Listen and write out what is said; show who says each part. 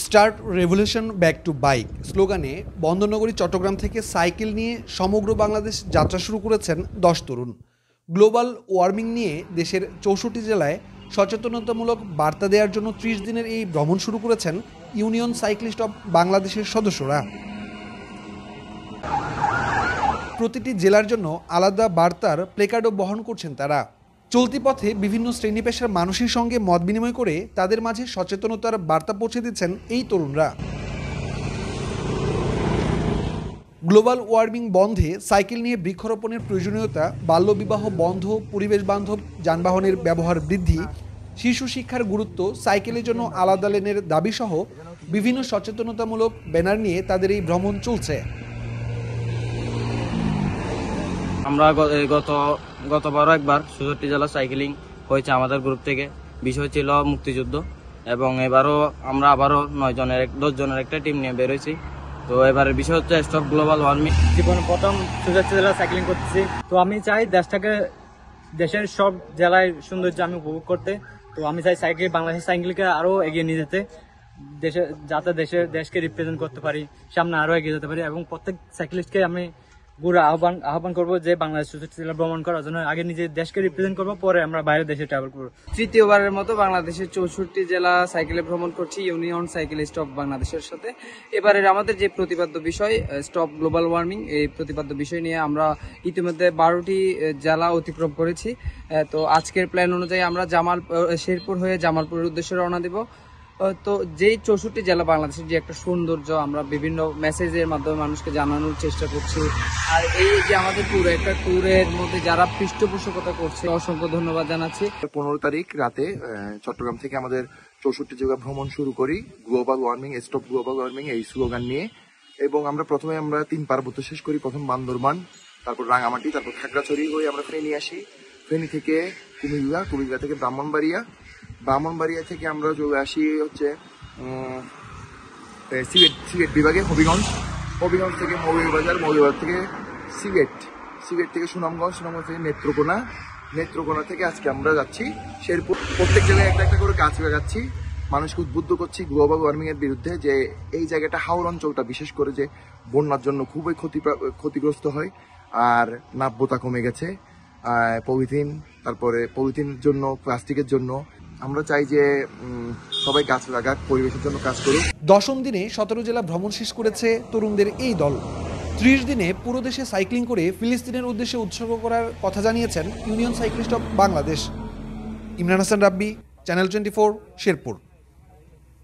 Speaker 1: Start revolution back to bike স্লোগানে বন্দরনগরী চট্টগ্রাম থেকে cycle নিয়ে সমগ্র বাংলাদেশ যাত্রা শুরু করেছেন 10 তরুণ। গ্লোবাল ওয়ার্মিং নিয়ে দেশের 64 জেলায় সচেতনতামূলক বার্তা দেওয়ার জন্য 30 দিনের এই ভ্রমণ শুরু করেছেন ইউনিয়ন সাইক্লিস্ট অব বাংলাদেশের সদস্যরা। প্রতিটি জেলার জন্য আলাদা বার্তার প্লেকার্ডও বহন করছেন তারা। চলতি পথে বিভিন্ন শ্রেণী পেশার মানুষের সঙ্গে মত বিনিময় করে তাদের মাঝে সচেতনতার বার্তা পৌঁছে দিচ্ছেন এই তরুণরা। গ্লোবাল ওয়ার্মিং বন্ধে সাইকেল নিয়ে বৃক্ষরোপণের প্রয়োজনীয়তা, বাল্যবিবাহ বন্ধ, পরিবেশ বান্ধব যানবাহনের ব্যবহার বৃদ্ধি, শিশু শিক্ষার গুরুত্ব, সাইকেলের জন্য আলাদা লেনের দাবিসহ বিভিন্ন সচেতনতামূলক ব্যানার নিয়ে তাদের এই ভ্রমণ চলছে।
Speaker 2: আমরা গতবারও একবার 64 জেলা সাইকেলিং হয়েছে আমাদের গ্রুপ থেকে। বিষয় ছিল মুক্তিযুদ্ধ, এবং এবারও আমরা আবারও 10 জনের একটা টিম নিয়ে বেরোইছি। তো এবারের বিষয় হচ্ছে স্টপ গ্লোবাল ওয়ার্মিং।
Speaker 3: জীবনে প্রথম 64 জেলা সাইকেলিং করতেছি। তো আমি চাই দেশের সব জেলায় সৌন্দর্য আমি উপভোগ করতে। তো আমি চাই বাংলাদেশের সাইকেলকে আরো এগিয়ে নিয়ে যেতে, যাতে দেশকে রিপ্রেজেন্ট করতে পারি, সামনে আরো এগিয়ে যেতে পারি। এবং প্রত্যেক সাইকেলিস্টকে আমি আহ্বান করবো যে বাংলাদেশ 64 জেলা ভ্রমণ করার জন্য। আগে নিজের দেশকে রিপ্রেজেন্ট করবো, পরে আমরা বাইরের দেশে ট্রাভেল করবো।
Speaker 4: তৃতীয়বারের মতো বাংলাদেশের 64 জেলা সাইকেলে ভ্রমণ করছি ইউনিয়ন সাইকেলিস্ট অব বাংলাদেশের সাথে। এবারের আমাদের যে প্রতিপাদ্য বিষয় স্টপ গ্লোবাল ওয়ার্মিং, এই প্রতিপাদ্য বিষয় নিয়ে আমরা ইতিমধ্যে 12টি জেলা অতিক্রম করেছি। তো আজকের প্ল্যান অনুযায়ী আমরা শেরপুর হয়ে জামালপুরের উদ্দেশ্যে রওনা দেব। তো যেই 64 জেলা বাংলাদেশের যে একটা সৌন্দর্য আমরা বিভিন্ন মেসেজের মাধ্যমে মানুষকে জানানোর চেষ্টা করছি। আর এই যে আমাদের একটা ট্যুরের মধ্যে যারা পৃষ্ঠপোষকতা করছে, অসংখ্য ধন্যবাদ জানাচ্ছি।
Speaker 5: 15 তারিখ রাতে চট্টগ্রাম থেকে আমাদের 64 জায়গা ভ্রমণ শুরু করি global warming, stop global warming এই স্লোগান নিয়ে। এবং প্রথমে আমরা 3 পার্বত্য শেষ করি। প্রথম বান্দরবান, তারপর রাঙামাটি, তারপর খাগড়াছড়ি হয়ে আমরা ফেনী আসি। ফেনী থেকে কুমিল্লা থেকে ব্রাহ্মণবাড়িয়া থেকে আমরা চলে আসি হচ্ছে সিলেট বিভাগে হবিগঞ্জ থেকে মৌলভীবাজার থেকে সিলেট থেকে সুনামগঞ্জ থেকে নেত্রকোনা থেকে আজকে আমরা যাচ্ছি শেরপুর। প্রত্যেক জায়গায় একটা করে গাছ লাগাচ্ছি, মানুষকে উদ্বুদ্ধ করছি গ্লোবাল ওয়ার্মিং এর বিরুদ্ধে। যে এই জায়গাটা হাওর অঞ্চলটা বিশেষ করে যে বন্যার জন্য খুবই ক্ষতিগ্রস্ত হয়, আর নাব্যতা কমে গেছে পলিথিনের জন্য, প্লাস্টিকের জন্য। আমরা চাই যে সবাই গাছ লাগাক, পরিবেশের জন্য কাজ করুক।
Speaker 1: 10ম দিনে 17 জেলা ভ্রমণ শেষ করেছে তরুণদের এই দল। 30 দিনে পুরো দেশে সাইক্লিং করে ফিলিস্তিনের উদ্দেশ্যে উৎসর্গ করার কথা জানিয়েছেন union cyclist of Bangladesh. Imran Hasan Rabbi, channel 24, Sherpur.